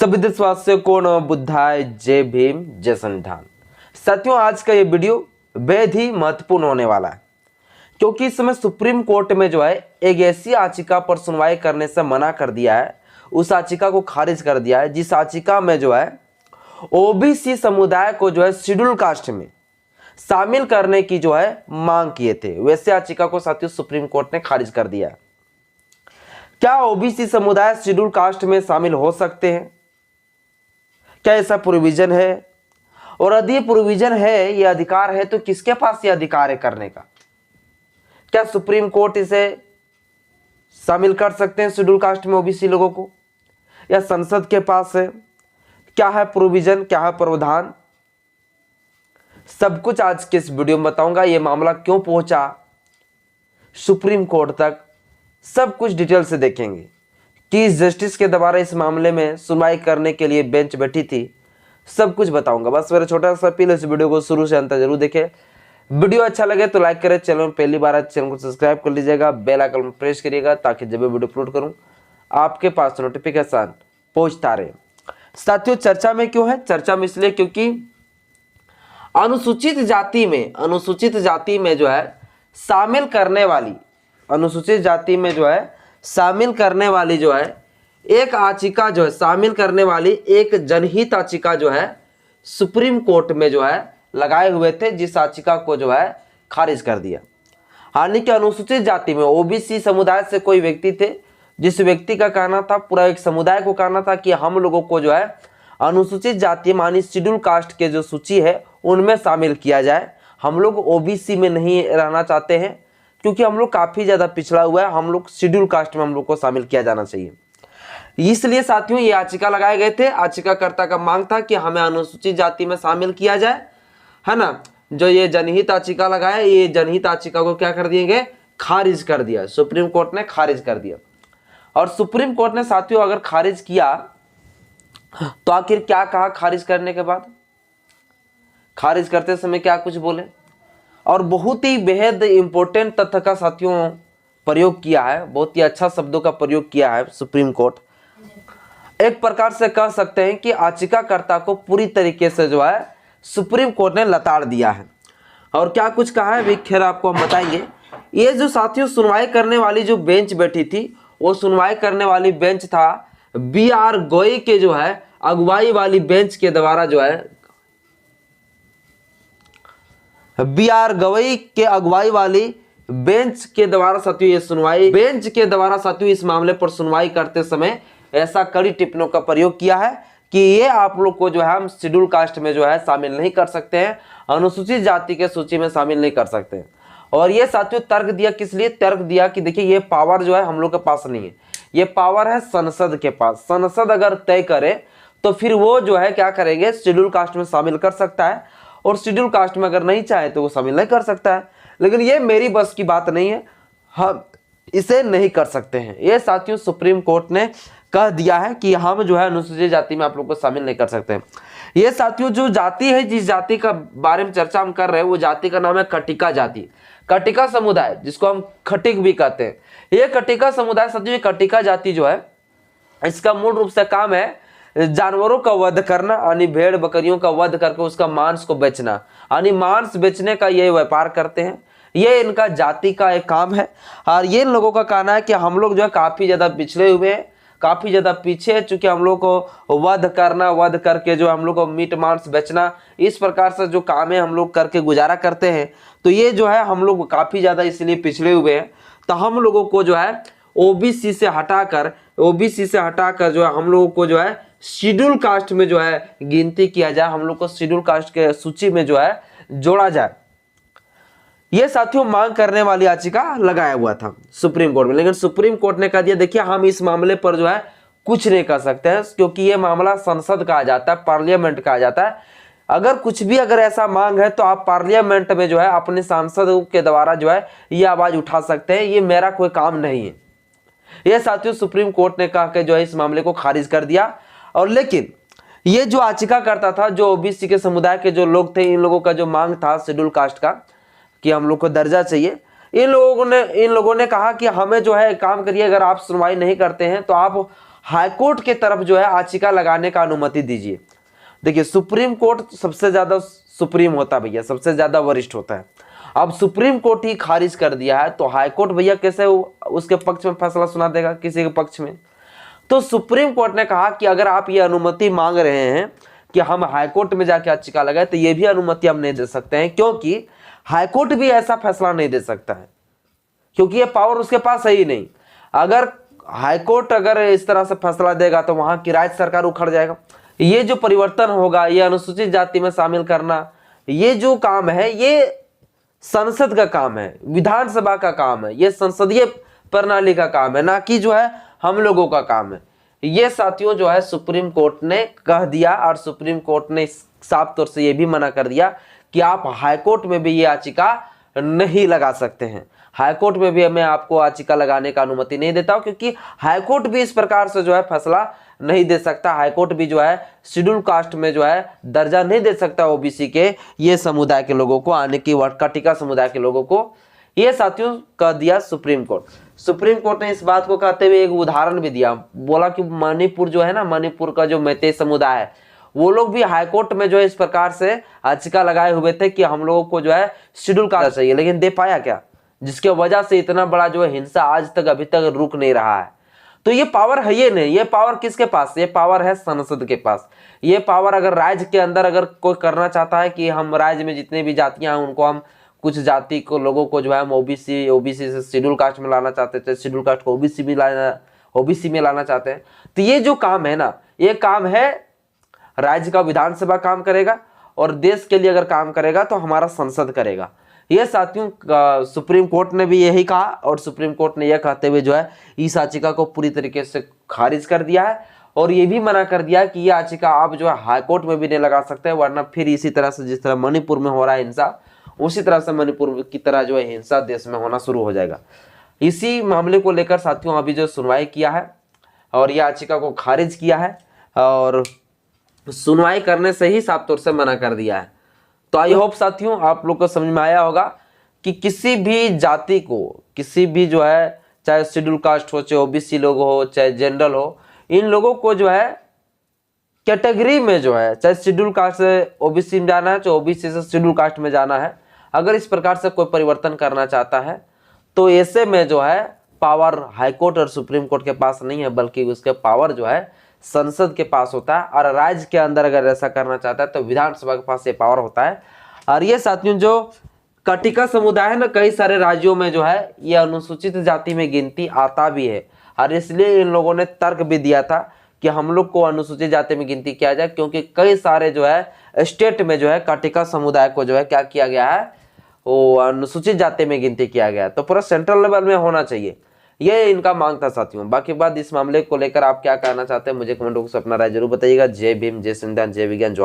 सभी देशवासियों को नमो बुद्धाय, जय भीम, जय संविधान। साथियों, आज का ये वीडियो बेहद ही महत्वपूर्ण होने वाला है, क्योंकि इस समय सुप्रीम कोर्ट में जो है एक ऐसी याचिका पर सुनवाई करने से मना कर दिया है, उस याचिका को खारिज कर दिया है जिस याचिका में जो है ओबीसी समुदाय को जो है शेड्यूल कास्ट में शामिल करने की जो है मांग किए थे। वैसे याचिका को साथियों सुप्रीम कोर्ट ने खारिज कर दिया। क्या ओबीसी समुदाय शेड्यूल कास्ट में शामिल हो सकते हैं? क्या ऐसा प्रोविजन है? और यदि ये प्रोविजन है, ये अधिकार है, तो किसके पास ये अधिकार है करने का? क्या सुप्रीम कोर्ट इसे शामिल कर सकते हैं शेड्यूल कास्ट में ओबीसी लोगों को, या संसद के पास है? क्या है प्रोविजन, क्या है प्रावधान? सब कुछ आज के इस वीडियो में बताऊंगा। ये मामला क्यों पहुंचा सुप्रीम कोर्ट तक, सब कुछ डिटेल से देखेंगे। किस जस्टिस के द्वारा इस मामले में सुनवाई करने के लिए बेंच बैठी थी, सब कुछ बताऊंगा। बस मेरा छोटा सा अपील है, इस वीडियो को शुरू से अंत तक जरूर देखें। वीडियो अच्छा लगे तो लाइक करें, चैनल में पहली बार आए चैनल को सब्सक्राइब कर लीजिएगा, बेल आइकन में प्रेस करिएगा ताकि जब भी वीडियो अपलोड करूं आपके पास नोटिफिकेशन पहुंचता रहे। साथियों, चर्चा में क्यों है? चर्चा में इसलिए क्योंकि अनुसूचित जाति में जो है शामिल करने वाली, अनुसूचित जाति में जो है शामिल करने वाली जो है एक याचिका जो है, शामिल करने वाली एक जनहित याचिका जो है सुप्रीम कोर्ट में जो है लगाए हुए थे, जिस याचिका को जो है खारिज कर दिया। हालांकि अनुसूचित जाति में ओबीसी समुदाय से कोई व्यक्ति थे, जिस व्यक्ति का कहना था, पूरा एक समुदाय को कहना था कि हम लोगों को जो है अनुसूचित जाति मानी शेड्यूल कास्ट के जो सूची है उनमें शामिल किया जाए। हम लोग ओबीसी में नहीं रहना चाहते हैं क्योंकि हम लोग काफी ज्यादा पिछड़ा हुआ है, हम लोग शेड्यूल कास्ट में हम लोग को शामिल किया जाना चाहिए। इसलिए साथियों ये याचिका लगाए गए थे। याचिकाकर्ता का मांग था कि हमें अनुसूचित जाति में शामिल किया जाए, है ना। जो ये जनहित याचिका लगाए, ये जनहित याचिका को क्या कर दिए, खारिज कर दिया। सुप्रीम कोर्ट ने खारिज कर दिया। और सुप्रीम कोर्ट ने साथियों अगर खारिज किया तो आखिर क्या कहा खारिज करने के बाद? खारिज करते समय क्या कुछ बोले? और बहुत ही बेहद इंपॉर्टेंट तथ्य का साथियों प्रयोग किया है, बहुत ही अच्छा शब्दों का प्रयोग किया है सुप्रीम कोर्ट। एक प्रकार से कह सकते हैं कि याचिकाकर्ता को पूरी तरीके से जो है सुप्रीम कोर्ट ने लताड़ दिया है। और क्या कुछ कहा है खैर आपको हम बताएंगे। ये जो साथियों सुनवाई करने वाली जो बेंच बैठी थी, वो सुनवाई करने वाली बेंच था बी.आर. गवई के जो है अगुवाई वाली बेंच के द्वारा जो है, बी.आर. गवई के अगुवाई वाली बेंच के द्वारा साथियों ये सुनवाई, बेंच के द्वारा साथियों इस मामले पर सुनवाई करते समय ऐसा कड़ी टिप्पणियों का प्रयोग किया है कि ये आप लोग को जो है हम शेड्यूल कास्ट में जो है शामिल नहीं कर सकते हैं, अनुसूचित जाति के सूची में शामिल नहीं कर सकते हैं। और ये साथियों तर्क दिया किस लिए? तर्क दिया कि देखिए ये पावर जो है हम लोग के पास नहीं है, ये पावर है संसद के पास। संसद अगर तय करे तो फिर वो जो है क्या करेंगे, शेड्यूल कास्ट में शामिल कर सकता है, और शेड्यूल कास्ट में अगर नहीं चाहे तो वो शामिल नहीं कर सकता है। लेकिन ये मेरी बस की बात नहीं है, हम इसे नहीं कर सकते हैं। ये साथियों सुप्रीम कोर्ट ने कह दिया है कि हम जो है अनुसूचित जाति में आप लोग को शामिल नहीं कर सकते हैं। ये साथियों जो जाति है, जिस जाति का बारे में चर्चा हम कर रहे हैं, वो जाति का नाम है कटिका जाति, कटिका समुदाय, जिसको हम खटिक भी कहते हैं। ये कटिका समुदाय साथियों, कटिका जाति जो है इसका मूल रूप से काम है जानवरों का वध करना, यानी भेड़ बकरियों का वध करके उसका मांस को बेचना, यानी मांस बेचने का ये व्यापार करते हैं। ये इनका जाति का एक काम है। और ये इन लोगों का कहना है कि हम लोग जो है काफी ज्यादा पिछड़े हुए हैं, काफी ज्यादा पीछे है, चूंकि हम लोग को वध करना, वध करके जो हम लोग को मीट मांस बेचना, इस प्रकार से जो काम है हम लोग करके गुजारा करते हैं। तो ये जो है हम लोग काफी ज्यादा इसलिए पिछड़े हुए हैं। तो हम लोगों को जो है ओबीसी से हटाकर जो है हम लोगों को जो है शेड्यूल कास्ट में जो है गिनती किया जाए, हम लोग को शेड्यूल कास्ट के सूची में जो है जोड़ा जाए। ये साथियों मांग करने वाली याचिका लगाया हुआ था सुप्रीम कोर्ट में। लेकिन सुप्रीम कोर्ट ने कह दिया देखिए हम इस मामले पर जो है कुछ नहीं कर सकते हैं, क्योंकि ये मामला संसद कहा जाता है, पार्लियामेंट कहा जाता है। अगर कुछ भी अगर ऐसा मांग है तो आप पार्लियामेंट में जो है अपने सांसद के द्वारा जो है ये आवाज उठा सकते हैं, ये मेरा कोई काम नहीं है। यह साथियों सुप्रीम कोर्ट ने कहा कि जो है इस मामले को खारिज कर दिया। और लेकिन ये जो याचिका करता था, जो ओबीसी के समुदाय के जो लोग थे, इन लोगों का जो मांग था शेड्यूल कास्ट का कि हम लोग को दर्जा चाहिए, इन लोगों ने कहा कि हमें जो है काम करिए, अगर आप सुनवाई नहीं करते हैं तो आप हाईकोर्ट के तरफ जो है याचिका लगाने का अनुमति दीजिए। देखिए सुप्रीम कोर्ट सबसे ज्यादा सुप्रीम होता है भैया, सबसे ज्यादा वरिष्ठ होता है। अब सुप्रीम कोर्ट ही खारिज कर दिया है तो हाईकोर्ट भैया कैसे उसके पक्ष में फैसला सुना देगा किसी के पक्ष में। तो सुप्रीम कोर्ट ने कहा कि अगर आप ये अनुमति मांग रहे हैं कि हम हाईकोर्ट में जाके याचिका लगाए तो ये भी अनुमति हम नहीं दे सकते हैं, क्योंकि हाईकोर्ट भी ऐसा फैसला नहीं दे सकता है, क्योंकि ये पावर उसके पास है ही नहीं। अगर हाईकोर्ट अगर इस तरह से फैसला देगा तो वहां की राज्य सरकार उखड़ जाएगा। ये जो परिवर्तन होगा, ये अनुसूचित जाति में शामिल करना, ये जो काम है ये संसद का काम है, विधानसभा का काम है, ये संसदीय प्रणाली का काम है, ना कि जो है हम लोगों का काम है। ये साथियों जो है सुप्रीम कोर्ट ने कह दिया, और सुप्रीम कोर्ट ने साफ तौर से ये भी मना कर दिया कि आप हाईकोर्ट में भी ये याचिका नहीं लगा सकते हैं। हाईकोर्ट में भी मैं आपको याचिका लगाने का अनुमति नहीं देता हूं, क्योंकि हाईकोर्ट भी इस प्रकार से जो है फैसला नहीं दे सकता। हाईकोर्ट भी जो है शेड्यूल कास्ट में जो है दर्जा नहीं दे सकता ओबीसी के ये समुदाय के लोगों को, आने की कटिका समुदाय के लोगों को। ये साथियों कह दिया सुप्रीम कोर्ट। सुप्रीम कोर्ट ने इस बात को कहते हुए एक उदाहरण भी दिया, बोला कि मणिपुर जो है ना, मणिपुर का जो मैतेई समुदाय है, वो लोग भी हाईकोर्ट में जो है इस प्रकार से याचिका लगाए हुए थे कि हम लोगों को जो है शेड्यूल कास्ट चाहिए, लेकिन दे पाया क्या, जिसकी वजह से इतना बड़ा जो है हिंसा आज तक अभी तक रुक नहीं रहा है। तो ये पावर है ये नहीं, ये पावर किसके पास, ये पावर है संसद के पास। ये पावर अगर राज्य के अंदर अगर कोई करना चाहता है कि हम राज्य में जितने भी जातियां हैं उनको हम कुछ जाति को लोगों को जो है हम ओबीसी से शेड्यूल कास्ट में लाना चाहते थे, शेड्यूल कास्ट को ओबीसी में लाना चाहते हैं, तो ये जो काम है ना, ये काम है राज्य का विधानसभा काम करेगा, और देश के लिए अगर काम करेगा तो हमारा संसद करेगा। ये साथियों सुप्रीम कोर्ट ने भी यही कहा, और सुप्रीम कोर्ट ने यह कहते हुए जो है इस याचिका को पूरी तरीके से खारिज कर दिया है, और ये भी मना कर दिया कि यह याचिका आप जो है हाईकोर्ट में भी नहीं लगा सकते, वरना फिर इसी तरह से जिस तरह मणिपुर में हो रहा है हिंसा, उसी तरह से मणिपुर की तरह जो है हिंसा देश में होना शुरू हो जाएगा। इसी मामले को लेकर साथियों अभी जो सुनवाई किया है और यह याचिका को खारिज किया है, और सुनवाई करने से ही साफ तौर से मना कर दिया है। तो आई होप साथियों आप लोग को समझ में आया होगा कि किसी भी जाति को, किसी भी जो है, चाहे शेड्यूल कास्ट हो, चाहे ओबीसी लोग हो, चाहे जनरल हो, इन लोगों को जो है कैटेगरी में जो है, चाहे शेड्यूल कास्ट से ओबीसी में जाना है, चाहे ओबीसी से शेड्यूल कास्ट में जाना है, अगर इस प्रकार से कोई परिवर्तन करना चाहता है तो ऐसे में जो है पावर हाईकोर्ट और सुप्रीम कोर्ट के पास नहीं है, बल्कि उसके पावर जो है संसद के पास होता है। और राज्य के अंदर अगर ऐसा करना चाहता है तो विधानसभा के पास ये पावर होता है। और ये साथियों जो कटिका समुदाय है ना, कई सारे राज्यों में जो है ये अनुसूचित जाति में गिनती आता भी है, और इसलिए इन लोगों ने तर्क भी दिया था कि हम लोग को अनुसूचित जाति में गिनती किया जाए, क्योंकि कई सारे जो है स्टेट में जो है कटिका समुदाय को जो है क्या किया गया है, वो अनुसूचित जाति में गिनती किया गया है। तो पूरा सेंट्रल लेवल में होना चाहिए, ये इनका मांग था साथियों। बाकी बात इस मामले को लेकर आप क्या कहना चाहते हैं मुझे कमेंट बॉक्स में अपना राय जरूर बताइएगा। जय भीम, जय संविधान, जय विज्ञान, जय